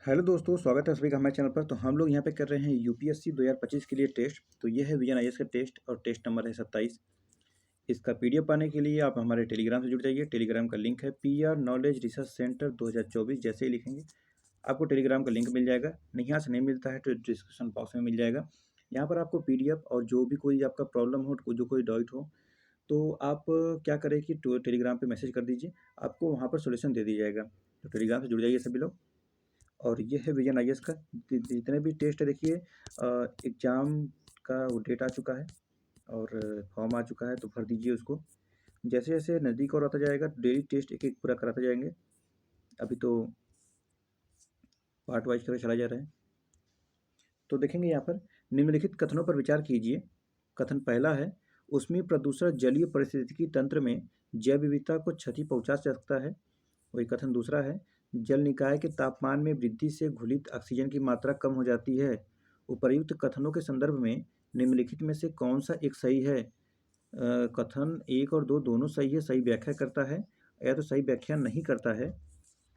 Hello दोस्तों, स्वागत है सभी का हमारे चैनल पर। तो हम लोग यहाँ पे कर रहे हैं यूपीएससी 2025 के लिए टेस्ट। तो ये है विजन आईएएस का टेस्ट और टेस्ट नंबर है 27। इसका पीडीएफ पाने के लिए आप हमारे टेलीग्राम से जुड़ जाइए। टेलीग्राम का लिंक है पीआर नॉलेज रिसर्च सेंटर 2024। जैसे ही लिखेंगे आपको टेलीग्राम का लिंक मिल जाएगा। नहीं, यहाँ से नहीं मिलता है तो डिस्क्रिप्शन बॉक्स में मिल जाएगा। यहाँ पर आपको पीडीएफ और जो भी कोई आपका प्रॉब्लम हो, जो कोई डाउट हो, तो आप क्या करें कि टेलीग्राम पर मैसेज कर दीजिए, आपको वहाँ पर सोल्यूशन दे दिया जाएगा। तो टेलीग्राम से जुड़ जाइए सभी लोग। और ये है विजन आईएएस का जितने भी टेस्ट है। देखिए एग्ज़ाम का वो डेट आ चुका है और फॉर्म आ चुका है, तो भर दीजिए उसको। जैसे जैसे नज़दीक और आता जाएगा डेली टेस्ट एक एक पूरा कराते जाएंगे। अभी तो पार्ट वाइज करके चला जा रहा है। तो देखेंगे यहाँ पर निम्नलिखित कथनों पर विचार कीजिए। कथन पहला है, उसमें प्रदूषण जलीय पारिस्थितिकी तंत्र में जैव विविधता को क्षति पहुंचा सकता है। वही कथन दूसरा है, जल निकाय के तापमान में वृद्धि से घुलित ऑक्सीजन की मात्रा कम हो जाती है। उपर्युक्त कथनों के संदर्भ में निम्नलिखित में से कौन सा एक सही है? कथन एक और दो दोनों सही है, सही व्याख्या करता है या तो सही व्याख्या नहीं करता है।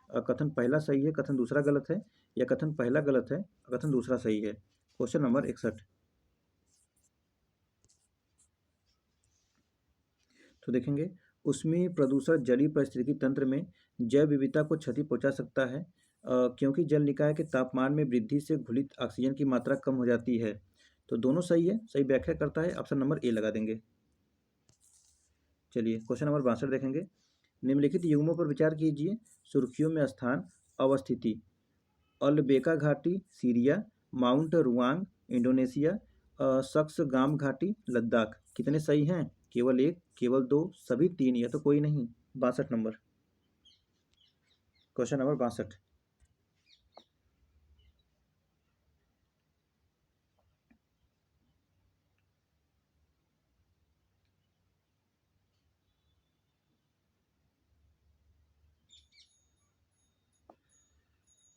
कथन पहला सही है, कथन दूसरा गलत है, या कथन पहला गलत है, कथन दूसरा सही है। Question number 61। तो देखेंगे उसमें प्रदूषण जलीय पारिस्थितिकी तंत्र में जैव विविधता को क्षति पहुंचा सकता है क्योंकि जल निकाय के तापमान में वृद्धि से घुलित ऑक्सीजन की मात्रा कम हो जाती है। तो दोनों सही है, सही व्याख्या करता है। ऑप्शन नंबर ए लगा देंगे। चलिए क्वेश्चन नंबर 62 देखेंगे। निम्नलिखित युग्मों पर विचार कीजिए। सुर्खियों में स्थान, अवस्थिति: अलबेका घाटी सीरिया, माउंट रुआंग इंडोनेशिया, सक्सगाम घाटी लद्दाख। कितने सही हैं? केवल एक, केवल दो, सभी तीन, या तो कोई नहीं। 62 नंबर। Question number 62।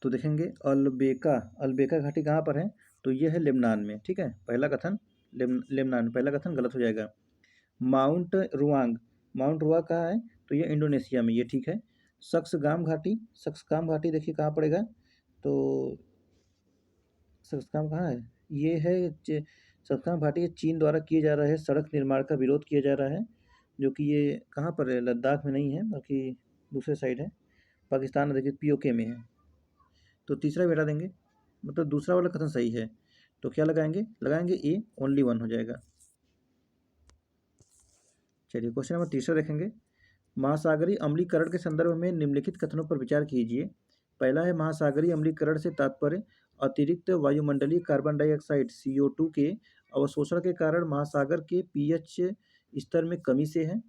तो देखेंगे अलबेका, अलबेका घाटी कहाँ पर है? तो ये है लेबनान में। ठीक है, पहला कथन लेबनान, पहला कथन गलत हो जाएगा। माउंट रुआंग, माउंट रुआ कहाँ है? तो ये इंडोनेशिया में, ये ठीक है। सक्सगाम घाटी, सक्सगाम घाटी देखिए कहाँ पड़ेगा? तो सक्सगाम कहाँ है? ये है सक्सगाम घाटी चीन द्वारा किए जा रहे सड़क निर्माण का विरोध किया जा रहा है, जो कि ये कहाँ पर है? लद्दाख में नहीं है, बल्कि दूसरे साइड है, पाकिस्तान देखिए पीओके में है। तो तीसरा भी हटा देंगे, मतलब दूसरा वाला कथन सही है। तो क्या लगाएंगे? लगाएंगे ए, ओनली वन हो जाएगा। चलिए क्वेश्चन नंबर तीसरा देखेंगे। महासागरीय अम्लीकरण के संदर्भ में निम्नलिखित कथनों पर विचार कीजिए। पहला है, महासागरीय अम्लीकरण से तात्पर्य अतिरिक्त वायुमंडलीय कार्बन डाइऑक्साइड CO2 के अवशोषण के कारण महासागर के पीएच स्तर में कमी से है।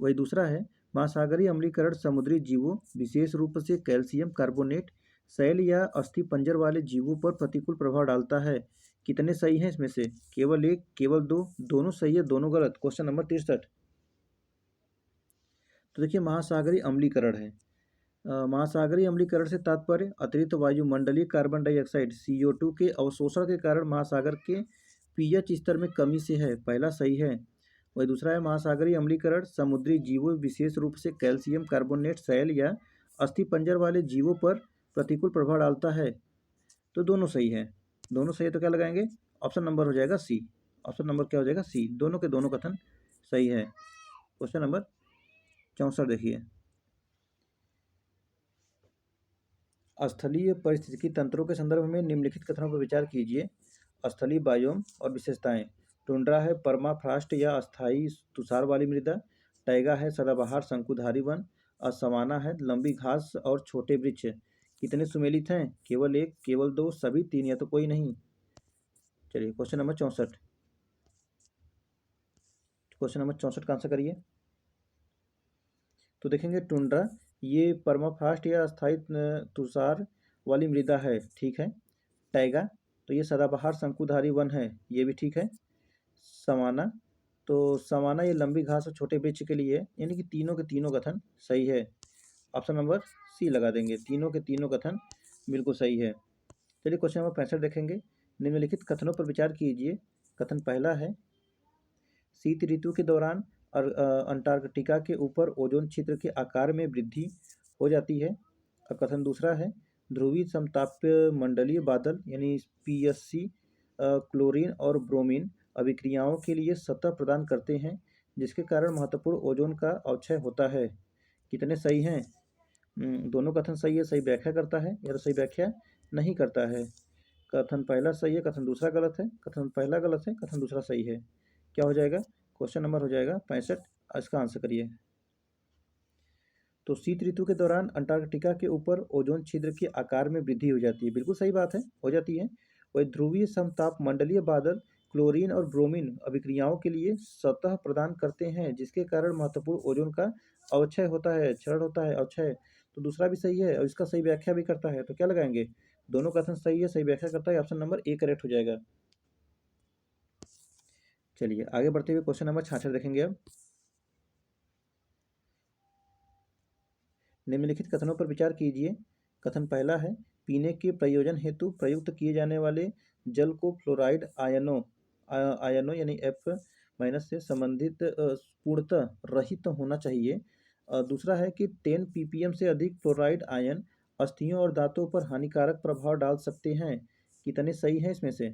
वही दूसरा है, महासागरीय अम्लीकरण समुद्री जीवों, विशेष रूप से कैल्शियम कार्बोनेट, शैल या अस्थिपंजर वाले जीवों पर प्रतिकूल प्रभाव डालता है। कितने सही हैं इसमें से? केवल एक, केवल दो, दोनों सही है, दोनों गलत। Question number 63। तो देखिए महासागरीय अम्लीकरण है। महासागरीय अम्लीकरण से तात्पर्य अतिरिक्त वायुमंडलीय कार्बन डाइऑक्साइड CO2 के अवशोषण के कारण महासागर के पीएच स्तर में कमी से है। पहला सही है। वही दूसरा है, महासागरीय अम्लीकरण समुद्री जीवों, विशेष रूप से कैल्शियम कार्बोनेट, शैल या अस्थिपंजर वाले जीवों पर प्रतिकूल प्रभाव डालता है। तो दोनों सही है, दोनों सही है। तो क्या लगाएंगे? ऑप्शन नंबर हो जाएगा सी। ऑप्शन नंबर क्या हो जाएगा? सी। दोनों के दोनों कथन सही है। क्वेश्चन नंबर 64 देखिए। स्थलीय पारिस्थितिकी तंत्रों के संदर्भ में निम्नलिखित कथनों पर विचार कीजिए। स्थलीय बायोम और विशेषताएं: टुंड्रा है परमाफ्रॉस्ट या अस्थायी तुषार वाली मृदा, टैगा है सदाबहार शंकुधारी वन, और सवाना है लंबी घास और छोटे वृक्ष। कितने सुमेलित हैं? केवल एक, केवल दो, सभी तीन, या तो कोई नहीं। चलिए क्वेश्चन नंबर 64। क्वेश्चन नंबर 64 का आंसर करिए। तो देखेंगे टुंड्रा ये परमाफ्रॉस्ट या अस्थायी तुषार वाली मृदा है, ठीक है। टैगा तो ये सदाबहार शंकुधारी वन है, ये भी ठीक है। सवाना तो सवाना ये लंबी घास और छोटे वृक्ष के लिए है, यानी कि तीनों के तीनों कथन सही है। ऑप्शन नंबर सी लगा देंगे, तीनों के तीनों कथन बिल्कुल सही है। चलिए क्वेश्चन नंबर 65 देखेंगे। निम्नलिखित कथनों पर विचार कीजिए। कथन पहला है, शीत ऋतु के दौरान अंटार्कटिका के ऊपर ओजोन क्षेत्र के आकार में वृद्धि हो जाती है। और कथन दूसरा है, ध्रुवीय समताप्य मंडलीय बादल यानी पीएससी क्लोरीन और ब्रोमीन अभिक्रियाओं के लिए सतह प्रदान करते हैं, जिसके कारण महत्वपूर्ण ओजोन का अवक्षय होता है। कितने सही हैं? दोनों कथन सही है, सही व्याख्या करता है या तो सही व्याख्या नहीं करता है। कथन पहला सही है, कथन दूसरा गलत है, कथन पहला गलत है, कथन दूसरा सही है। क्या हो जाएगा? क्वेश्चन नंबर हो जाएगा 65। इसका आंसर करिए। तो शीत ऋतु के दौरान अंटार्कटिका के ऊपर ओजोन छिद्र के आकार में वृद्धि हो जाती है। बिल्कुल सही बात है, हो जाती है। वही ध्रुवीय समताप मंडलीय बादल क्लोरीन और ब्रोमीन अभिक्रियाओं के लिए सतह प्रदान करते हैं, जिसके कारण महत्वपूर्ण ओजोन का अवक्षय होता है, क्षरण होता है, अवक्षय। तो दूसरा भी सही है और इसका सही व्याख्या भी करता है। तो क्या लगाएंगे? दोनों कथन सही है, सही व्याख्या करता है। ऑप्शन नंबर ए करेक्ट हो जाएगा। चलिए आगे बढ़ते हुए क्वेश्चन नंबर 66 देखेंगे अब। निम्नलिखित कथनों पर विचार कीजिए। कथन पहला है, पीने के प्रयोजन हेतु प्रयुक्त किए जाने वाले जल को फ्लोराइड आयनों यानी F माइनस से संबंधित पूर्णतः रहित होना चाहिए। दूसरा है कि 10 ppm से अधिक फ्लोराइड आयन अस्थियों और दांतों पर हानिकारक प्रभाव डाल सकते हैं। कितने सही हैं इसमें से?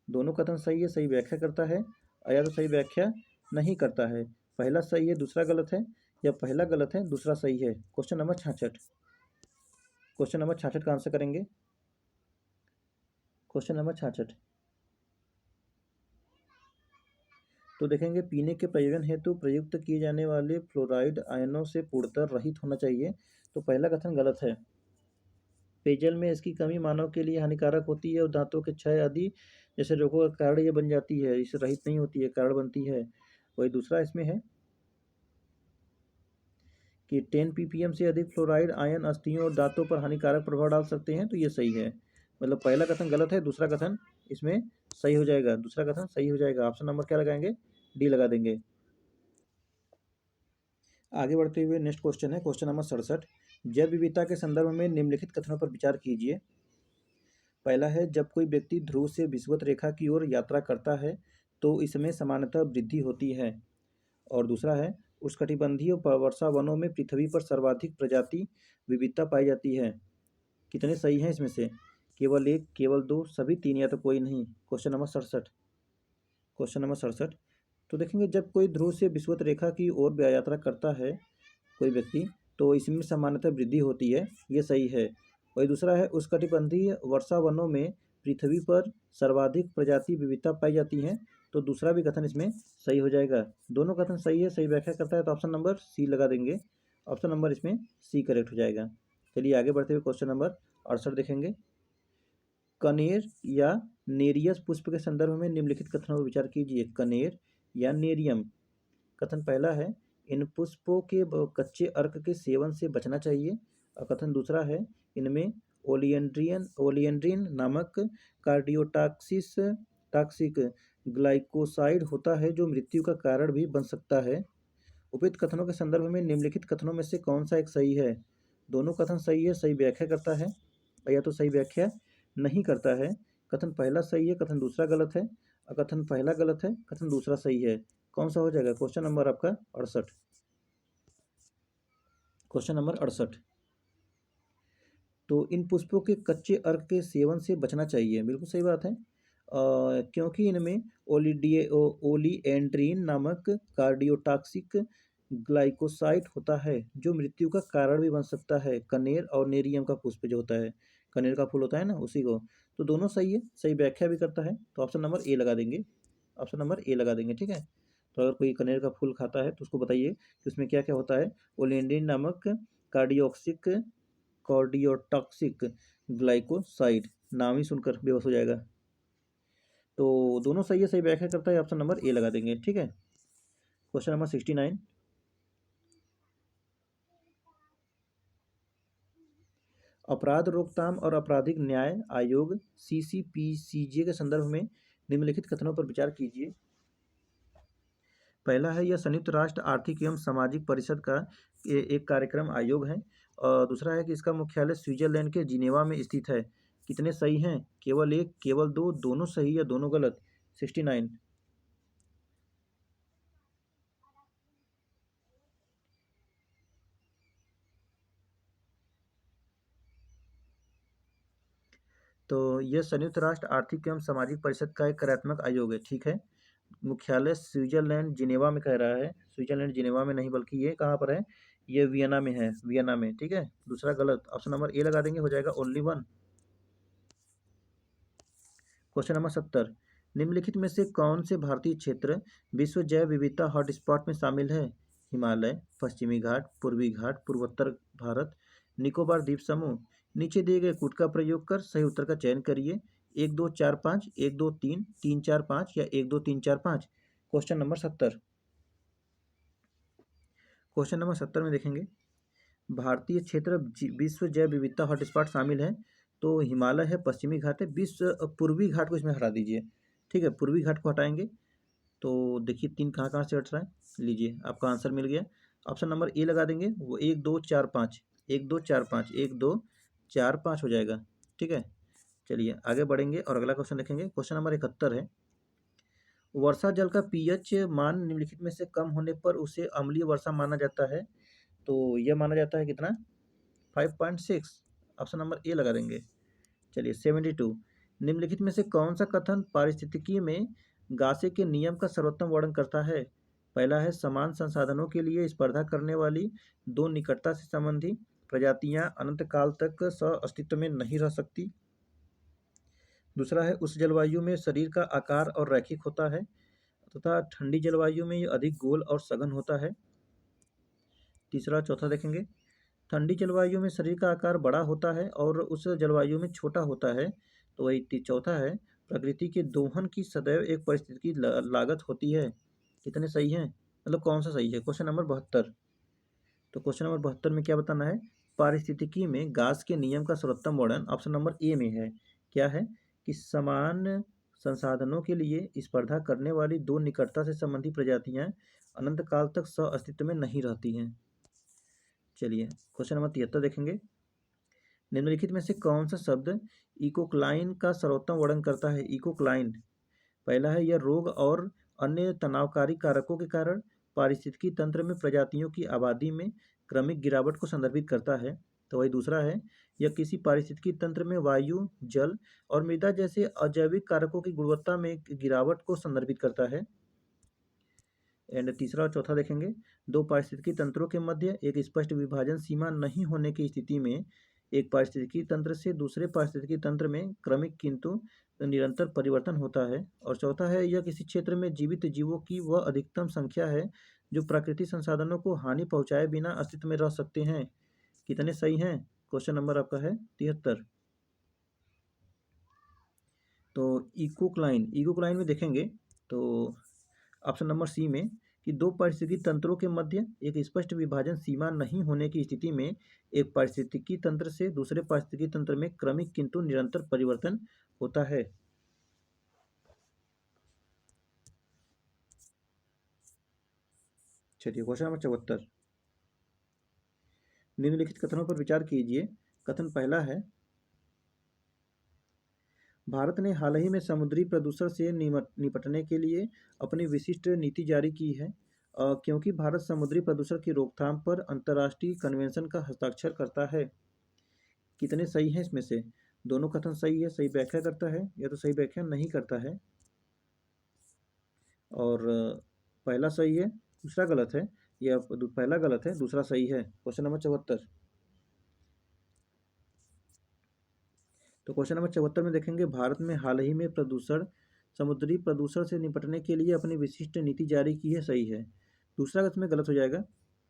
दोनों कथन सही है, सही व्याख्या करता है या तो सही व्याख्या नहीं करता है। पहला सही है, दूसरा गलत है, या पहला गलत है, दूसरा सही है। Question number 66। क्वेश्चन नंबर 66 का आंसर करेंगे। क्वेश्चन नंबर 66 तो देखेंगे, पीने के प्रयोजन हेतु प्रयुक्त किए जाने वाले फ्लोराइड आयनों से पूर्णतः रहित होना चाहिए। तो पहला कथन गलत है। पेयजल में इसकी कमी मानव के लिए हानिकारक होती है और दांतों के क्षय आदि जैसे रोगों का कारण ये बन जाती है, इससे रहित नहीं होती है, कारण बनती है। वही दूसरा इसमें है कि 10 ppm से अधिक फ्लोराइड आयन अस्थियों और दांतों पर हानिकारक प्रभाव डाल सकते हैं। तो ये सही है। मतलब पहला कथन गलत है, दूसरा कथन इसमें सही हो जाएगा। दूसरा कथन सही हो जाएगा। ऑप्शन नंबर क्या लगाएंगे? डी लगा देंगे। आगे बढ़ते हुए नेक्स्ट क्वेश्चन है क्वेश्चन नंबर 67। जैव विविधता के संदर्भ में निम्नलिखित कथनों पर विचार कीजिए। पहला है, जब कोई व्यक्ति ध्रुव से विषुवत रेखा की ओर यात्रा करता है तो इसमें सामान्यतः वृद्धि होती है। और दूसरा है, उष्णकटिबंधीय वर्षा वनों में पृथ्वी पर सर्वाधिक प्रजाति विविधता पाई जाती है। कितने सही हैं इसमें से? केवल एक, केवल दो, सभी तीन, या तो कोई नहीं। Question number 67। क्वेश्चन नंबर 67 तो देखेंगे, जब कोई ध्रुव से विषुवत रेखा की ओर यात्रा करता है कोई व्यक्ति तो इसमें सामान्यतः वृद्धि होती है। ये सही है। वही दूसरा है, उष्णकटिबंधीय वर्षा वनों में पृथ्वी पर सर्वाधिक प्रजाति विविधता पाई जाती है। तो दूसरा भी कथन इसमें सही हो जाएगा। दोनों कथन सही है, सही व्याख्या करता है। तो ऑप्शन नंबर सी लगा देंगे। ऑप्शन नंबर इसमें सी करेक्ट हो जाएगा। चलिए आगे बढ़ते हुए क्वेश्चन नंबर 68 देखेंगे। कनेर या नेरियस पुष्प के संदर्भ में निम्नलिखित कथनों पर विचार कीजिए। कनेर या नेरियम। कथन पहला है, इन पुष्पों के कच्चे अर्क के सेवन से बचना चाहिए। और कथन दूसरा है, इनमें ओलियंड्रिन नामक कार्डियोटॉक्सिस टॉक्सिक ग्लाइकोसाइड होता है, जो मृत्यु का कारण भी बन सकता है। उपयुक्त कथनों के संदर्भ में निम्नलिखित कथनों में से कौन सा एक सही है? दोनों कथन सही है, सही व्याख्या करता है या तो सही व्याख्या नहीं करता है। कथन पहला सही है, कथन दूसरा गलत है, और कथन पहला गलत है, कथन दूसरा सही है। कौन सा हो जाएगा? क्वेश्चन नंबर आपका 68। क्वेश्चन नंबर 68 तो इन पुष्पों के कच्चे अर्क के सेवन से बचना चाहिए। बिल्कुल सही बात है। क्योंकि इनमें ओलिएंड्रीन नामक कार्डियोटॉक्सिक ग्लाइकोसाइड होता है, जो मृत्यु का कारण भी बन सकता है। कनेर और नेरियम का पुष्प जो होता है, कनेर का फूल होता है ना, उसी को। तो दोनों सही है, सही व्याख्या भी करता है। तो ऑप्शन नंबर ए लगा देंगे। ऑप्शन नंबर ए लगा देंगे, ठीक है। तो अगर कोई कनेर का फूल खाता है तो उसको बताइए कि उसमें क्या क्या होता है। ओलिएंड्रीन नामक कार्डियोक्सिक कार्डियोटॉक्सिक ग्लाइकोसाइड, नाम ही सुनकर बेहोश हो जाएगा। तो दोनों सही है, सही व्याख्या करता है। ऑप्शन नंबर ए लगा देंगे, ठीक है। Question number 69। अपराध रोकथाम और आपराधिक न्याय आयोग CCPCJ के संदर्भ में निम्नलिखित कथनों पर विचार कीजिए। पहला है, यह संयुक्त राष्ट्र आर्थिक एवं सामाजिक परिषद का एक कार्यक्रम आयोग है। और दूसरा है कि इसका मुख्यालय स्विट्जरलैंड के जिनेवा में स्थित है। कितने सही हैं? केवल एक, केवल दो, दोनों सही या दोनों गलत? 69। तो यह संयुक्त राष्ट्र आर्थिक एवं सामाजिक परिषद का एक कार्यात्मक आयोग है, ठीक है। मुख्यालय स्विट्जरलैंड जिनेवा में कह रहा है, स्विट्जरलैंड जिनेवा में नहीं बल्कि ये कहाँ पर है, ये वियना में है, वियना में, ठीक है। दूसरा गलत, ऑप्शन नंबर ए लगा देंगे, हो जाएगा ओनली वन। क्वेश्चन नंबर 70, निम्नलिखित में से कौन से भारतीय क्षेत्र विश्व जैव विविधता हॉटस्पॉट में शामिल है? हिमालय, पश्चिमी घाट, पूर्वी घाट, पूर्वोत्तर भारत, निकोबार द्वीप समूह। नीचे दिए गए कूट का प्रयोग कर सही उत्तर का चयन करिए। 1 2 4 5, 1 2 3 3 4 5 या 1 2 3 4 5। क्वेश्चन नंबर 70, क्वेश्चन नंबर 70 में देखेंगे भारतीय क्षेत्र विश्व जैव विविधता हॉटस्पॉट शामिल है, तो हिमालय है, पश्चिमी घाट है, विश्व पूर्वी घाट को इसमें हटा दीजिए, ठीक है। पूर्वी घाट को हटाएंगे तो देखिए 3 कहाँ कहाँ से हट रहा है, लीजिए आपका आंसर मिल गया। ऑप्शन नंबर ए लगा देंगे, वो 1 2 4 5, 1 2 4 5, 1 2 4 5 हो जाएगा, ठीक है। चलिए आगे बढ़ेंगे और अगला क्वेश्चन देखेंगे। क्वेश्चन नंबर 71 है, वर्षा जल का पीएच मान निम्नलिखित में से कम होने पर उसे अम्लीय वर्षा माना जाता है, तो यह माना जाता है कितना, 5.6। ऑप्शन नंबर ए लगा देंगे। चलिए 72, निम्नलिखित में से कौन सा कथन पारिस्थितिकी में गासे के नियम का सर्वोत्तम वर्णन करता है? पहला है समान संसाधनों के लिए स्पर्धा करने वाली दो निकटता से संबंधी प्रजातियां अनंत काल तक सह अस्तित्व में नहीं रह सकती। दूसरा है उस जलवायु में शरीर का आकार और रैखिक होता है तथा ठंडी जलवायु में यह अधिक गोल और सघन होता है। तीसरा चौथा देखेंगे, ठंडी जलवायु में शरीर का आकार बड़ा होता है और उस जलवायु में छोटा होता है। तो वही चौथा है, प्रकृति के दोहन की सदैव एक परिस्थिति की लागत होती है। कितने सही हैं, मतलब कौन सा सही है? Question number 72। तो क्वेश्चन नंबर 72 में क्या बताना है, पारिस्थितिकी में गास के नियम का सर्वोत्तम वर्णन ऑप्शन नंबर ए में है। क्या है कि समान संसाधनों के लिए स्पर्धा करने वाली दो निकटता से संबंधी प्रजातियां अनंत काल तक सह अस्तित्व में नहीं रहती हैं। चलिए क्वेश्चन नंबर 73 देखेंगे, निम्नलिखित में से कौन सा शब्द इकोक्लाइन का सर्वोत्तम वर्णन करता है? इकोक्लाइन, पहला है यह रोग और अन्य तनावकारी कारकों के कारण पारिस्थितिकी तंत्र में प्रजातियों की आबादी में क्रमिक गिरावट को संदर्भित करता है। तो वही दूसरा है, यह किसी पारिस्थितिकी तंत्र में वायु, जल और मृदा जैसे अजैविक कारकों की गुणवत्ता में गिरावट को संदर्भित करता है। एंड तीसरा और चौथा देखेंगे, दो पारिस्थितिकी तंत्रों के मध्य एक स्पष्ट विभाजन सीमा नहीं होने की स्थिति में एक पारिस्थितिकी तंत्र से दूसरे पारिस्थितिकी तंत्र में क्रमिक किंतु निरंतर परिवर्तन होता है। और चौथा है, यह किसी क्षेत्र में जीवित जीवों की वह अधिकतम संख्या है जो प्राकृतिक संसाधनों को हानि पहुंचाए बिना अस्तित्व में रह सकते हैं। कितने सही हैं? क्वेश्चन नंबर आपका है 73। तो इकोक्लाइन में देखेंगे तो ऑप्शन नंबर सी में कि दो पारिस्थितिकी तंत्रों के मध्य एक स्पष्ट विभाजन सीमा नहीं होने की स्थिति में एक पारिस्थितिकी तंत्र से दूसरे पारिस्थितिकी तंत्र में क्रमिक किंतु निरंतर परिवर्तन होता है। चलिए क्वेश्चन नंबर 74, निम्नलिखित कथनों पर विचार कीजिए। कथन पहला है, भारत ने हाल ही में समुद्री प्रदूषण से निपटने के लिए अपनी विशिष्ट नीति जारी की है, क्योंकि भारत समुद्री प्रदूषण की रोकथाम पर अंतर्राष्ट्रीय कन्वेंशन का हस्ताक्षर करता है। कितने सही हैं इसमें से? दोनों कथन सही है, सही व्याख्या करता है, या तो सही व्याख्या नहीं करता है। और पहला सही है, दूसरा गलत है, या पहला गलत है, दूसरा सही है। Question number 74। तो क्वेश्चन नंबर 74 में देखेंगे, भारत में हाल ही में समुद्री प्रदूषण से निपटने के लिए अपनी विशिष्ट नीति जारी की है, सही है। दूसरा इसमें गलत हो जाएगा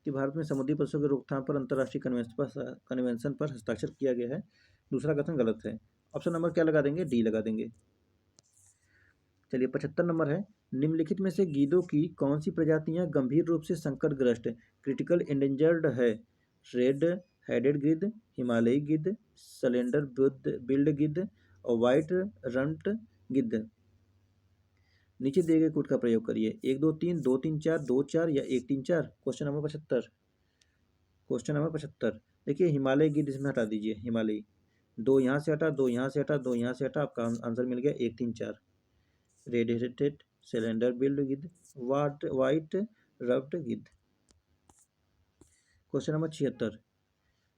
कि भारत में समुद्री प्रदूषण की रोकथाम पर अंतर्राष्ट्रीय कन्वेंशन पर हस्ताक्षर किया गया है। दूसरा कथन गलत है। ऑप्शन नंबर क्या लगा देंगे? डी लगा देंगे। चलिए 75 नंबर है, निम्नलिखित में से गीदों की कौन सी प्रजातियां गंभीर रूप से संकटग्रस्त क्रिटिकल इंडेंजर्ड है? रेड हेडेड गिद्ध, हिमालयी गिद्ध, सलेंडर बिल्ड गिद्ध और वाइट रंट गिद्ध। नीचे दिए गए कूट का प्रयोग करिए। 1 2 3, 2 3 4, 2 4 या 1 3 4। Question number 75। क्वेश्चन नंबर 75 देखिए, हिमालय गिद्ध इसमें हटा दीजिए, हिमालयी। दो यहाँ से हटा, दो यहाँ से हटा, दो यहाँ से हटा, आपका आंसर मिल गया 1 3 4। रेड हेडेड, सिलेंडर बिल्ड गिद्ध, वाइट रफ्ड गिद्ध। क्वेश्चन नंबर 76,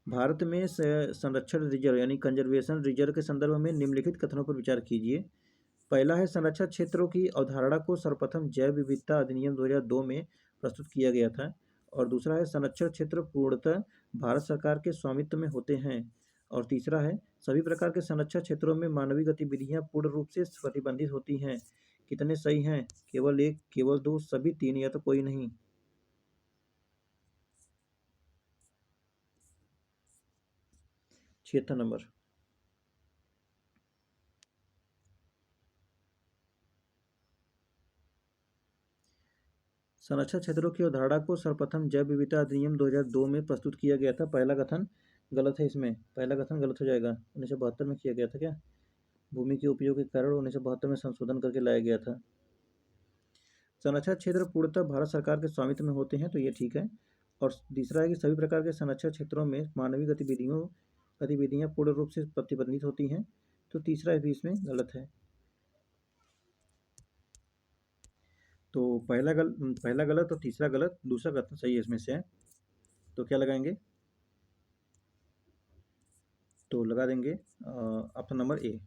भारत में संरक्षण रिजर्व यानी कंजर्वेशन रिजर्व के संदर्भ में निम्नलिखित कथनों पर विचार कीजिए। पहला है, संरक्षण क्षेत्रों की अवधारणा को सर्वप्रथम जैव विविधता अधिनियम 2002 में प्रस्तुत किया गया था। और दूसरा है, संरक्षण क्षेत्र पूर्णतः भारत सरकार के स्वामित्व में होते हैं। और तीसरा है, सभी प्रकार के संरक्षण क्षेत्रों में मानवीय गतिविधियां पूर्ण रूप से प्रतिबंधित होती हैं। कितने सही हैं? केवल एक, केवल दो, सभी तीन, या तो कोई नहीं। 76 नंबर। संरक्षण क्षेत्रों की अवधारणा को सर्वप्रथम जैव विविधता अधिनियम 2002 में प्रस्तुत किया गया था। पहला कथन गलत है, इसमें पहला कथन गलत हो जाएगा। 1972 में किया गया था क्या? भूमि के उपयोग के कारण 1972 में संशोधन करके लाया गया था। संरक्षण क्षेत्र पूर्णतः भारत सरकार के स्वामित्व में होते हैं, तो ये ठीक है। और तीसरा है कि सभी प्रकार के संरक्षण क्षेत्रों में मानवीय गतिविधियां पूर्ण रूप से प्रतिबंधित होती हैं, तो तीसरा भी इसमें गलत है। तो पहला गलत और तीसरा गलत, दूसरा कथन सही है इसमें से है। तो क्या लगाएंगे? तो लगा देंगे ऑप्शन नंबर ए।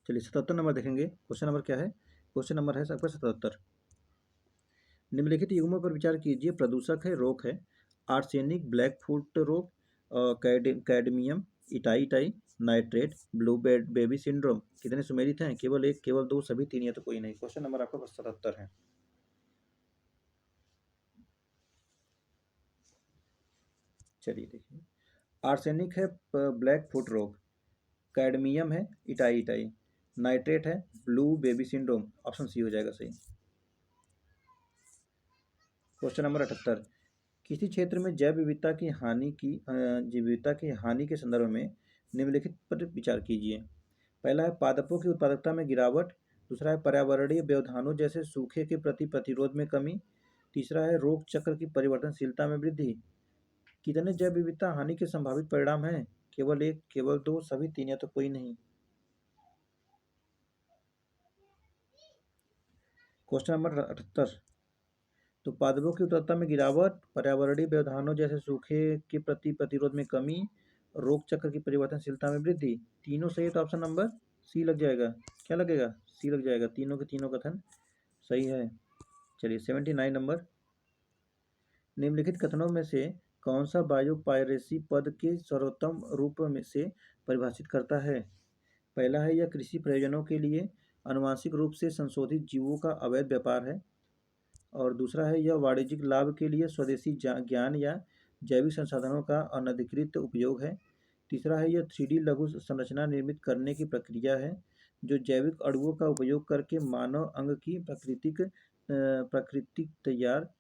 चलिए 77 नंबर देखेंगे। क्वेश्चन नंबर क्या है? क्वेश्चन नंबर है आपका 77। निम्नलिखित युग्मों पर विचार कीजिए। प्रदूषक है, रोक है, आर्सेनिक, ब्लैक फुट रोग, cadmium, itai, nitrate, blue baby syndrome. कितने सुमेलित हैं? केवल एक, केवल दो, सभी तीन, या तो कोई नहीं। क्वेश्चन नंबर आपका 77 है। चलिए देखिए, आर्सेनिक है, ब्लैक फुट रोग, कैडमियम है, इटाई, नाइट्रेट है, blue baby syndrome. Option C हो जाएगा सही। Question number 78। किसी क्षेत्र में जैव विविधता की हानि के संदर्भ में निम्नलिखित पर विचार कीजिए। पहला है, पादपों की उत्पादकता में गिरावट। दूसरा है, पर्यावरणीय व्यवधानों जैसे सूखे के प्रति प्रतिरोध में कमी। तीसरा है, रोग चक्र की परिवर्तनशीलता में वृद्धि। कितने जैव विविधता हानि के संभावित परिणाम हैं? केवल एक, केवल दो, सभी तीन, या तो कोई नहीं। Question number 78। तो पादपों की उत्पादकता में गिरावट, पर्यावरणीय व्यवधानों जैसे सूखे के प्रति प्रतिरोध में कमी, रोग चक्र की परिवर्तनशीलता में वृद्धि। तीनों सही है, तो ऑप्शन नंबर सी लग जाएगा। क्या लगेगा? सी लग जाएगा। तीनों के तीनों कथन सही है। चलिए 79 नंबर। निम्नलिखित कथनों में से कौन सा बायोपायरेसी पद के सर्वोत्तम रूप में से परिभाषित करता है? पहला है, यह कृषि प्रयोजनों के लिए आनुवांशिक रूप से संशोधित जीवों का अवैध व्यापार है। और दूसरा है, यह वाणिज्यिक लाभ के लिए स्वदेशी ज्ञान या जैविक संसाधनों का अनधिकृत उपयोग है। तीसरा है, यह 3D लघु संरचना निर्मित करने की प्रक्रिया है जो जैविक अणुओं का उपयोग करके मानव अंग की प्रकृति तैयार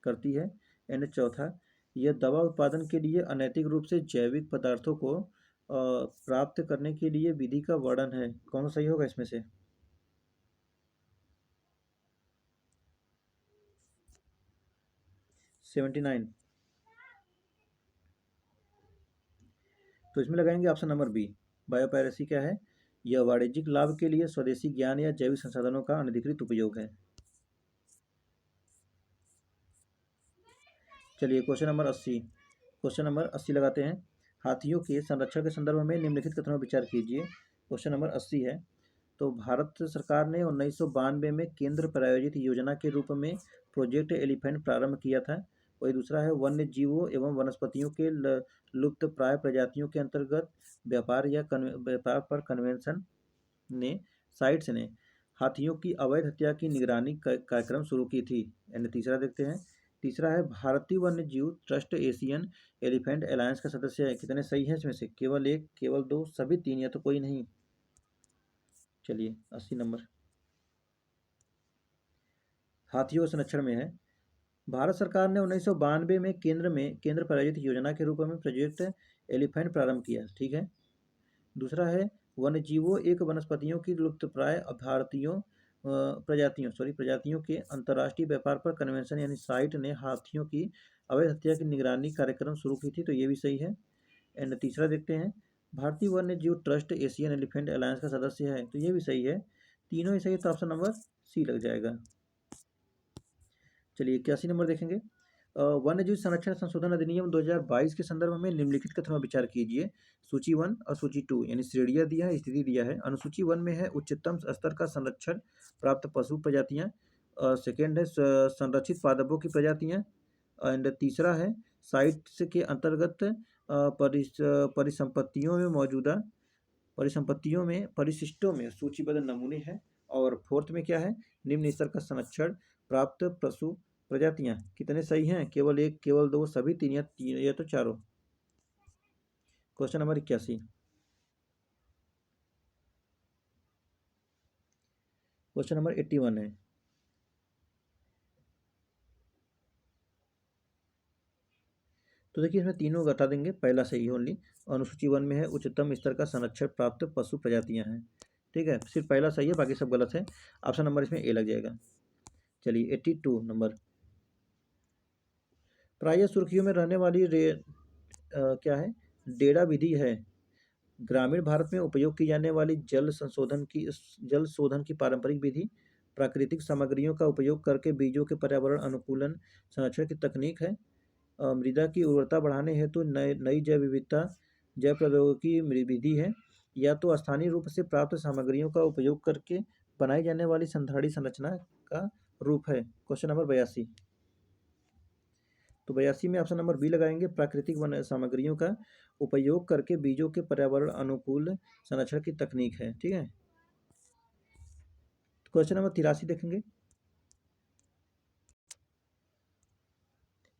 करती है। एंड चौथा, यह दवा उत्पादन के लिए अनैतिक रूप से जैविक पदार्थों को प्राप्त करने के लिए विधि का वर्णन है। कौन सा सही होगा इसमें से? 79। तो इसमें लगाएंगे ऑप्शन नंबर बी। बायोपायरेसी क्या है? यह वाणिज्यिक लाभ के लिए स्वदेशी ज्ञान या जैविक संसाधनों का अनधिकृत उपयोग है। चलिए क्वेश्चन नंबर 80। क्वेश्चन नंबर 80 लगाते हैं। हाथियों के संरक्षण के संदर्भ में निम्नलिखित कथनों पर विचार कीजिए। क्वेश्चन नंबर 80 है। तो भारत सरकार ने 1992 में केंद्र प्रायोजित योजना के रूप में प्रोजेक्ट एलिफेंट प्रारंभ किया था। वही दूसरा है, वन्य जीवों एवं वनस्पतियों के लुप्त प्राय प्रजातियों के अंतर्गत व्यापार पर कन्वेंशन ने साइट्स ने हाथियों की अवैध हत्या की निगरानी कार्यक्रम शुरू की थी। एंड तीसरा देखते हैं। तीसरा है, भारतीय वन्य जीव ट्रस्ट एशियन एलिफेंट अलायंस का सदस्य है। कितने सही है इसमें से? केवल एक, केवल दो, सभी तीन, या तो कोई नहीं। चलिए 80 नंबर। हाथियों के संरक्षण में है। भारत सरकार ने 1992 में केंद्र प्रायोजित योजना के रूप में प्रोजेक्ट एलिफेंट प्रारंभ किया। ठीक है। दूसरा है, वन्यजीवों एक वनस्पतियों की लुप्तप्राय प्रजातियों के अंतर्राष्ट्रीय व्यापार पर कन्वेंशन यानी साइट ने हाथियों की अवैध हत्या की निगरानी कार्यक्रम शुरू की थी। तो ये भी सही है। एंड तीसरा देखते हैं। भारतीय वन्य जीव ट्रस्ट एशियन एलिफेंट अलायंस का सदस्य है। तो ये भी सही है। तीनों ही सही है, तो ऑप्शन नंबर सी लग जाएगा। चलिए 81 नंबर देखेंगे। वन्यजीव संरक्षण संशोधन अधिनियम 2022 के संदर्भ में निम्नलिखित कथनों पर विचार कीजिए। सूची 1 और सूची 2 यानी श्रेणियां दिया है, स्थिति दिया है। अनुसूची 1 में है उच्चतम स्तर का संरक्षण प्राप्त पशु प्रजातियां। सेकेंड है संरक्षित पादपों की प्रजातियां। एंड तीसरा है साइट्स के अंतर्गत परिसंपत्तियों में मौजूदा परिशिष्टों में सूचीबद्ध नमूने हैं। और फोर्थ में क्या है, निम्न स्तर का संरक्षण प्राप्त पशु प्रजातियां। कितने सही हैं? केवल एक, केवल दो, सभी तीन या तो चारों। Question number 81। क्वेश्चन नंबर 81 है। तो देखिए इसमें तीनों घटा देंगे, पहला सही ओनली। अनुसूची 1 में है उच्चतम स्तर का संरक्षण प्राप्त पशु प्रजातियां हैं। ठीक है, सिर्फ पहला सही है, बाकी सब गलत है। ऑप्शन नंबर इसमें ए लग जाएगा। चलिए 82 नंबर। प्रायः सुर्खियों में रहने वाली क्या है, डेड़ा विधि है। ग्रामीण भारत में उपयोग की जाने वाली जल शोधन की पारंपरिक विधि। प्राकृतिक सामग्रियों का उपयोग करके बीजों के पर्यावरण अनुकूलन संरक्षण की तकनीक है। मृदा की उर्वरता बढ़ाने हेतु नई जैव विविधता जैव प्रौद्योगिकी विधि है। या तो स्थानीय रूप से प्राप्त सामग्रियों का उपयोग करके बनाई जाने वाली संधाड़ी संरचना का रूप है। Question number 82। तो 82 में ऑप्शन नंबर बी लगाएंगे, प्राकृतिक वन सामग्रियों का उपयोग करके बीजों के पर्यावरण अनुकूल संरक्षण की तकनीक है। ठीक है, क्वेश्चन नंबर 83 देखेंगे।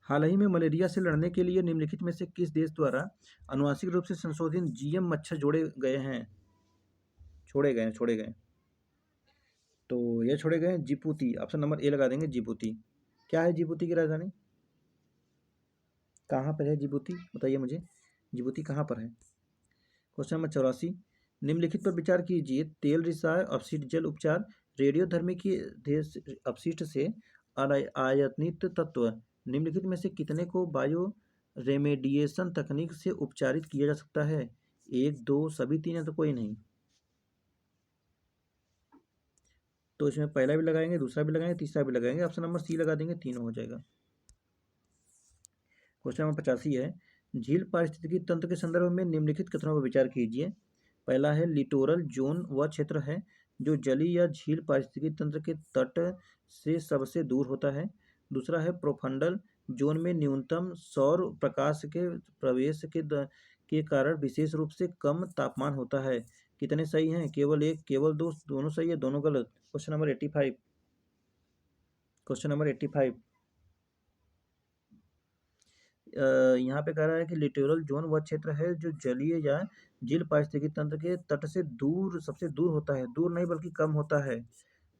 हाल ही में मलेरिया से लड़ने के लिए निम्नलिखित में से किस देश द्वारा आनुवांशिक रूप से संशोधित जीएम मच्छर छोड़े गए। तो ये छोड़े गए जिबूती। ऑप्शन नंबर ए लगा देंगे, जिबूती। क्या है जिबूती की राजधानी? कहाँ पर है जिबूती, बताइए मुझे, जिबूती कहाँ पर है? Question number 84। निम्नलिखित पर विचार कीजिए। तेल रिसाव अपशिष्ट जल उपचार रेडियोधर्मी की अपशिष्ट से आयतनित तत्व निम्नलिखित में से कितने को बायो रेमेडिएशन तकनीक से उपचारित किया जा सकता है? एक, दो, सभी तीन, या तो कोई नहीं। तो इसमें पहला भी लगाएंगे, दूसरा भी लगाएंगे, तीसरा भी लगाएंगे। ऑप्शन नंबर सी लगा देंगे, तीनों हो जाएगा। क्वेश्चन नंबर 85 है। झील पारिस्थितिकी तंत्र के संदर्भ में निम्नलिखित कथनों पर विचार कीजिए। पहला है लिटोरल जोन वह क्षेत्र है जो जलीय या झील पारिस्थितिकी तंत्र के तट से सबसे दूर होता है। दूसरा है प्रोफंडल जोन में न्यूनतम सौर प्रकाश के प्रवेश के कारण विशेष रूप से कम तापमान होता है। कितने सही हैं? केवल एक, केवल दो, दोनों सही है, दोनों गलत। Question number 85। क्वेश्चन नंबर 85 यहाँ पे कह रहा है कि लिटोरल जोन वह क्षेत्र है जो जलीय या झील पारिस्थितिकी तंत्र के तट से दूर, सबसे दूर होता है। दूर नहीं बल्कि कम होता है,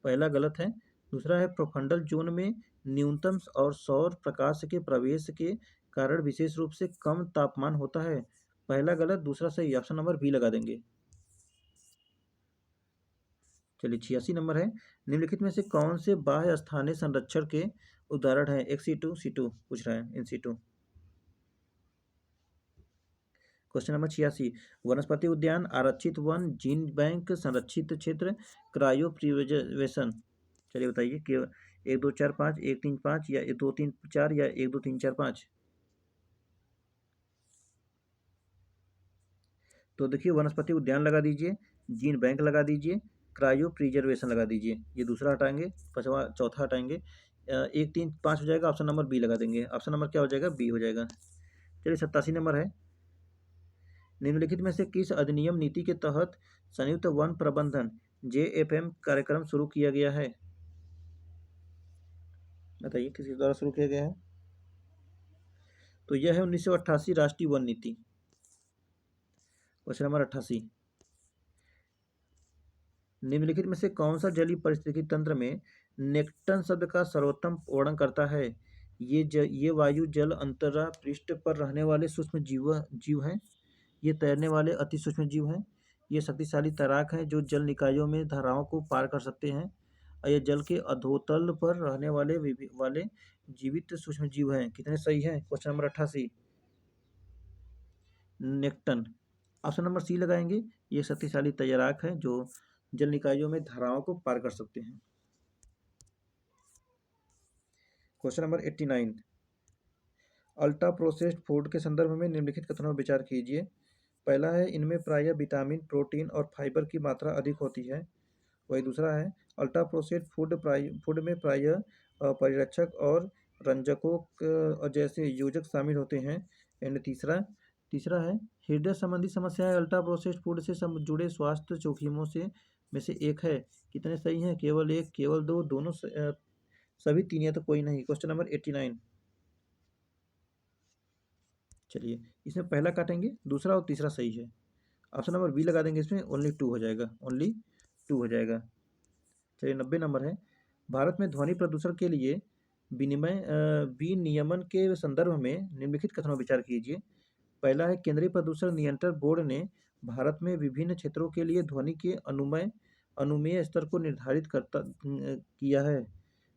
पहला गलत है। दूसरा है प्रोफंडल जोन में न्यूनतम और सौर प्रकाश के प्रवेश के कारण विशेष रूप से कम तापमान होता है, पहला गलत, दूसरा सही। ऑप्शन नंबर बी लगा देंगे। चलिए 86 नंबर है। निम्नलिखित में से कौन से बाह्य स्थानीय संरक्षण के उदाहरण है? एक C2 पूछ रहा है, इन C2। Question number 86। वनस्पति उद्यान, आरक्षित वन, जीन बैंक, संरक्षित क्षेत्र, क्रायो प्रिजर्वेशन। चलिए बताइए कि 1 2 4 5, 1 3 5, या 2 3 4, या 1 2 3 4 5। तो देखिए वनस्पति उद्यान लगा दीजिए, जीन बैंक लगा दीजिए, क्रायो प्रिजर्वेशन लगा दीजिए। ये दूसरा हटाएंगे, चौथा हटाएंगे। 1 3 5 हो जाएगा, ऑप्शन नंबर बी लगा देंगे। ऑप्शन नंबर क्या हो जाएगा? बी हो जाएगा। चलिए 87 नंबर है। निम्नलिखित में से किस अधिनियम नीति के तहत संयुक्त वन प्रबंधन JFM कार्यक्रम शुरू किया गया है? बताइए किसके द्वारा शुरू किया गया है? तो यह है 1988 राष्ट्रीय वन नीति। Question number 88। निम्नलिखित में से कौन सा जलीय पारिस्थितिकी तंत्र में नेक्टन शब्द का सर्वोत्तम वर्णन करता है? ये वायु जल अंतरा पृष्ठ पर रहने वाले सूक्ष्म जीव हैं। ये तैरने वाले अति सूक्ष्म जीव हैं। ये शक्तिशाली तैराक हैं जो जल निकायों में धाराओं को पार कर सकते हैं। और ये जल के अधोतल पर रहने वाले जीवित सूक्ष्म जीव हैं। कितने सही हैं? Question number 88 nekton. Option number C लगाएंगे, ये शक्तिशाली तैराक हैं जो जल निकायों में धाराओं को पार कर सकते हैं। Question number 89। Ultra processed food के संदर्भ में निम्नलिखित कथनों पर विचार कीजिए। पहला है, इनमें प्रायः विटामिन, प्रोटीन और फाइबर की मात्रा अधिक होती है। वही दूसरा है, अल्ट्रा प्रोसेस्ड फूड में प्रायः परिरक्षक और रंजकों जैसे योजक शामिल होते हैं। एंड तीसरा तीसरा है, हृदय संबंधी समस्याएं अल्ट्रा प्रोसेस्ड फूड से जुड़े स्वास्थ्य जोखिमों से में से एक है। कितने सही हैं? केवल एक, केवल दो, दोनों सभी तीन, या तो कोई नहीं। Question number 89। चलिए, इसमें पहला काटेंगे, दूसरा और तीसरा सही है। ऑप्शन नंबर बी लगा देंगे, इसमें ओनली टू हो जाएगा, ओनली टू हो जाएगा। चलिए, 90 नंबर है, भारत में ध्वनि प्रदूषण के लिए विनियमन के संदर्भ में निम्नलिखित कथनों पर विचार कीजिए। पहला है, केंद्रीय प्रदूषण नियंत्रण बोर्ड ने भारत में विभिन्न क्षेत्रों के लिए ध्वनि के अनुमेय स्तर को निर्धारित किया है।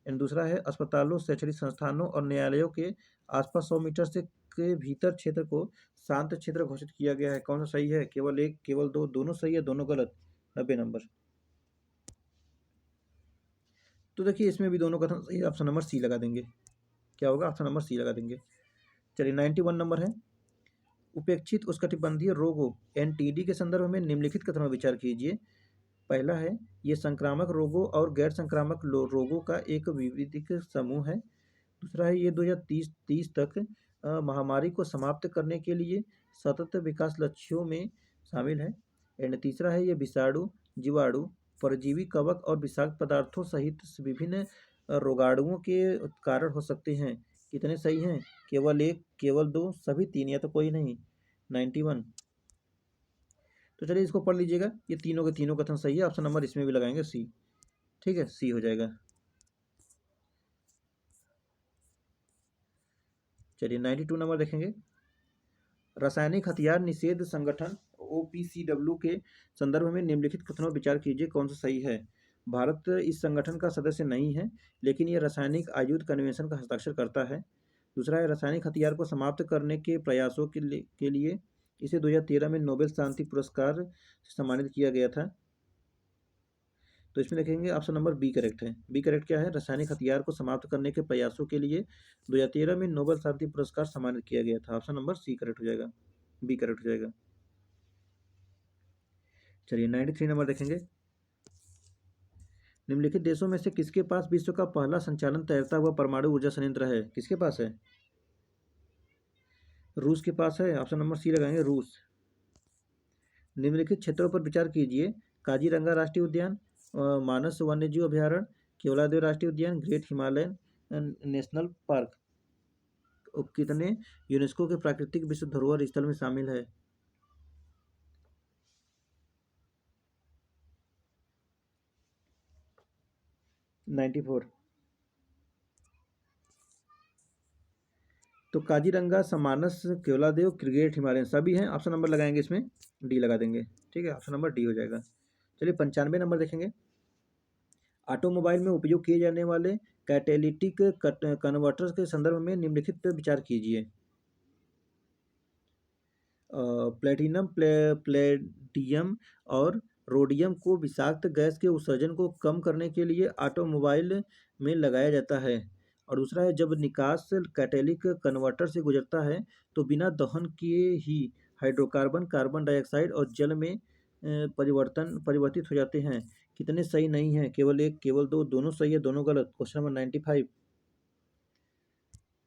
एंड दूसरा है, अस्पतालों, शैक्षणिक संस्थानों और न्यायालयों के आसपास 100 मीटर से के भीतर क्षेत्र को शांत क्षेत्र घोषित किया गया है। कौन सा सही है? केवल एक, केवल दो, दोनों सही है, दोनों गलत। 90 नंबर। तो देखिए, इसमें भी दोनों कथन सही, ऑप्शन नंबर सी लगा देंगे। क्या होगा? ऑप्शन नंबर सी लगा देंगे। चलिए, 91 नंबर है, उपेक्षित उष्णकटिबंधीय रोगों एनटीडी के संदर्भ में निम्नलिखित कथनों पर विचार कीजिए। पहला है, ये संक्रामक रोगों और गैर संक्रामक रोगों का एक विविधिक समूह है। दूसरा है, ये 2030 तक महामारी को समाप्त करने के लिए सतत विकास लक्ष्यों में शामिल है। एंड तीसरा है, ये विषाणु, जीवाणु, परजीवी, कवक और विषाक्त पदार्थों सहित विभिन्न रोगाणुओं के कारण हो सकते हैं। कितने सही हैं? केवल एक, केवल दो, सभी तीन, या तो कोई नहीं। 91। तो चलिए, इसको पढ़ लीजिएगा, ये तीनों के तीनों कथन सही है। ऑप्शन नंबर इसमें भी लगाएंगे सी। ठीक है, सी हो जाएगा। चलिए, 92 नंबर देखेंगे, रासायनिक हथियार निषेध संगठन OPCW के संदर्भ में निम्नलिखित कथनों पर विचार कीजिए। कौन सा सही है? भारत इस संगठन का सदस्य नहीं है, लेकिन यह रासायनिक आयुध कन्वेंशन का हस्ताक्षर करता है। दूसरा है, रासायनिक हथियार को समाप्त करने के प्रयासों के लिए इसे 2013 में नोबेल शांति पुरस्कार से सम्मानित किया गया था। तो इसमें देखेंगे, ऑप्शन नंबर बी करेक्ट है। बी करेक्ट क्या है? रासायनिक हथियार को समाप्त करने के प्रयासों के लिए 2013 में नोबेल शांति पुरस्कार सम्मानित किया गया था। ऑप्शन नंबर सी करेक्ट हो जाएगा, बी करेक्ट हो जाएगा। चलिए, 93 नंबर देखेंगे, निम्नलिखित देशों में से किसके पास विश्व का पहला संचालन तैरता हुआ परमाणु ऊर्जा संयंत्र है? किसके पास है? रूस के पास है। ऑप्शन नंबर सी लगाएंगे, रूस। निम्नलिखित क्षेत्रों पर विचार कीजिए। काजीरंगा राष्ट्रीय उद्यान, मानस वन्यजीव अभयारण्य, केवलादेव राष्ट्रीय उद्यान, ग्रेट हिमालयन नेशनल पार्क कितने यूनेस्को के प्राकृतिक विश्व धरोहर स्थल में शामिल है? Ninety four. तो काजीरंगा, समानस, केवलादेव, ग्रेट हिमालयन सभी हैं। ऑप्शन नंबर लगाएंगे, इसमें डी लगा देंगे। ठीक है, ऑप्शन नंबर डी हो जाएगा। चलिए, 95 नंबर देखेंगे, ऑटोमोबाइल में उपयोग किए जाने वाले कैटेलिटिक कन्वर्टर्स के संदर्भ में निम्नलिखित पर विचार कीजिए। प्लेटिनम, प्लेडियम और रोडियम को विषाक्त गैस के उत्सर्जन को कम करने के लिए ऑटोमोबाइल में लगाया जाता है। और दूसरा है, जब निकास कैटेलिक कन्वर्टर से गुजरता है तो बिना दहन किए ही हाइड्रोकार्बन, कार्बन डाइऑक्साइड और जल में परिवर्तित हो जाते हैं। कितने सही नहीं हैं? केवल एक, केवल दो, दोनों सही है, दोनों गलत। Question number 95।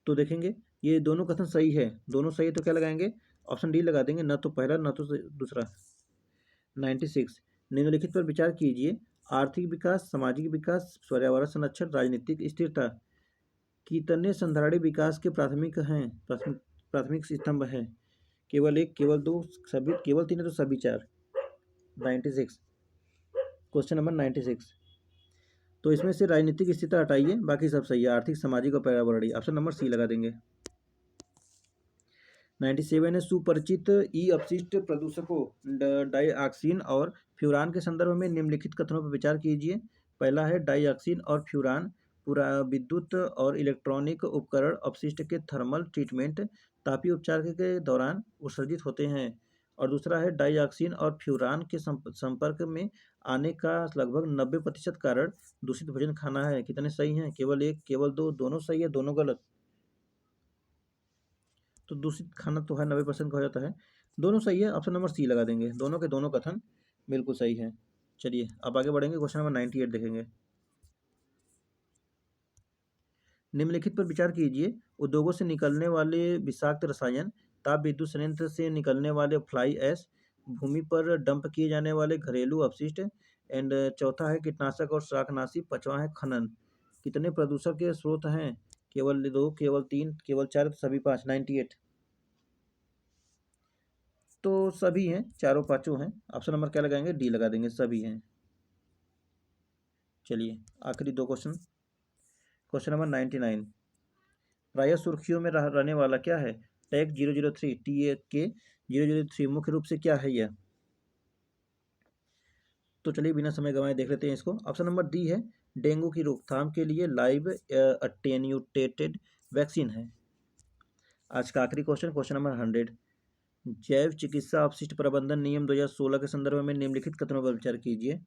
तो देखेंगे, ये दोनों कथन सही है, दोनों सही है, तो क्या लगाएंगे? ऑप्शन डी लगा देंगे, न तो पहला न तो दूसरा। 96, निम्नलिखित पर विचार कीजिए। आर्थिक विकास, सामाजिक विकास, पर्यावरण संरक्षण, राजनीतिक स्थिरता कितने संधारणीय विकास के प्राथमिक स्तंभ हैं? केवल एक, केवल दो, सभी, केवल तीन है तो सभी चार। 96, क्वेश्चन नंबर 96। तो इसमें से राजनीतिक स्थिरता हटाइए, बाकी सब सही है, आर्थिक, सामाजिक और पर्यावरणीय। ऑप्शन नंबर सी लगा देंगे। 97 है, सुपरिचित ई अपशिष्ट प्रदूषकों डाइऑक्सिन और फ्यूरान के संदर्भ में निम्नलिखित कथनों पर विचार कीजिए। पहला है, डाइऑक्सिन और फ्यूरान पूरा विद्युत और इलेक्ट्रॉनिक उपकरण अपशिष्ट के थर्मल ट्रीटमेंट तापीय उपचार के दौरान उत्सर्जित होते हैं। और दूसरा है, डाइऑक्सिन और फ्यूरान के संपर्क में आने का लगभग 90% कारण दूषित भोजन खाना है। कितने सही हैं? केवल एक, केवल दो, दोनों सही है, दोनों गलत। तो दूषित खाना तो है 90% का हो जाता है। दोनों सही है, ऑप्शन नंबर सी लगा देंगे। दोनों के दोनों कथन बिल्कुल सही है। चलिए अब आगे बढ़ेंगे, क्वेश्चन नंबर 98 देखेंगे। निम्नलिखित पर विचार कीजिए। उद्योगों से निकलने वाले विषाक्त रसायन, ताप विद्युत संयंत्र से निकलने वाले फ्लाई ऐश, भूमि पर डंप किए जाने वाले घरेलू अपशिष्ट, एंड चौथा है कीटनाशक और शाकनाशी, पांचवा है खनन। कितने प्रदूषण के स्रोत हैं? केवल 2, केवल 3, केवल 4, सभी 5। 98 तो सभी हैं, चारों पांचों हैं। ऑप्शन नंबर क्या लगाएंगे? डी लगा देंगे, सभी हैं। चलिए आखिरी दो क्वेश्चन। Question number 99। प्रायः सुर्खियों में रहने वाला क्या है? टैग 003 TAK 003 मुख्य रूप से क्या है यह? तो चलिए बिना समय गंवाए देख लेते हैं इसको। ऑप्शन नंबर डी है डेंगू की रोकथाम के लिए लाइव अटेन्यूटेटेड वैक्सीन है। आज का आखिरी क्वेश्चन, क्वेश्चन नंबर 100। जैव चिकित्सा अपशिष्ट प्रबंधन नियम 2016 के संदर्भ में निम्नलिखित कथनों पर विचार कीजिए।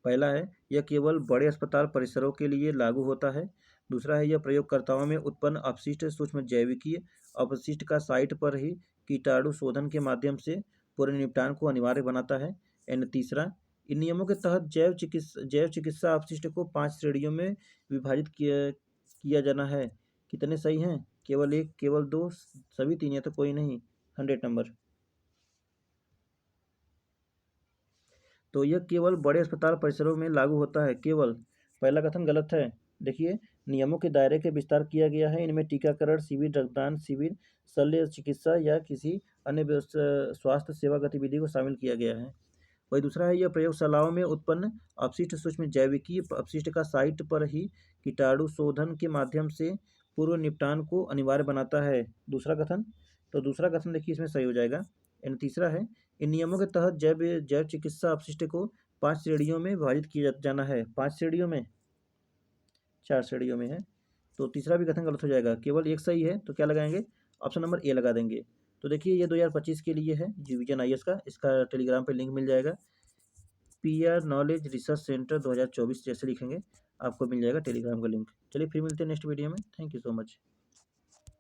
पहला है यह केवल बड़े अस्पताल परिसरों के लिए लागू होता है। दूसरा है यह प्रयोगकर्ताओं में उत्पन्न अपशिष्ट सूक्ष्म जैविकीय अपशिष्ट का साइट पर ही कीटाणु शोधन के माध्यम से पूरे निपटान को अनिवार्य बनाता है। एंड तीसरा, इन नियमों के तहत जैव चिकित्सा अपशिष्ट को 5 श्रेणियों में विभाजित किया जाना है। कितने सही हैं? केवल 1, केवल 2, सभी 3 या तो कोई नहीं। 100 नंबर। तो यह केवल बड़े अस्पताल परिसरों में लागू होता है केवल। पहला कथन गलत है। देखिए, नियमों के दायरे के विस्तार किया गया है। इनमें टीकाकरण शिविर, रक्तदान शिविर, शल्य चिकित्सा या किसी अन्य स्वास्थ्य सेवा गतिविधि को शामिल किया गया है। वही दूसरा है, यह प्रयोगशालाओं में उत्पन्न अपशिष्ट सूक्ष्म जैविकीय अपशिष्ट का साइट पर ही कीटाणु शोधन के माध्यम से पूर्व निपटान को अनिवार्य बनाता है। दूसरा कथन, तो दूसरा कथन देखिए इसमें सही हो जाएगा। एंड तीसरा है, इन नियमों के तहत जैव चिकित्सा अपशिष्ट को 5 श्रेणियों में विभाजित किया जाना है। 5 श्रेणियों में, 4 श्रेणियों में है। तो तीसरा भी कथन गलत हो जाएगा। केवल एक सही है, तो क्या लगाएंगे? ऑप्शन नंबर ए लगा देंगे। तो देखिए ये 2025 के लिए है रिवीजन IAS का। इसका टेलीग्राम पे लिंक मिल जाएगा। PR नॉलेज रिसर्च सेंटर 2024 जैसे लिखेंगे आपको मिल जाएगा टेलीग्राम का लिंक। चलिए फिर मिलते हैं नेक्स्ट वीडियो में। Thank you so much.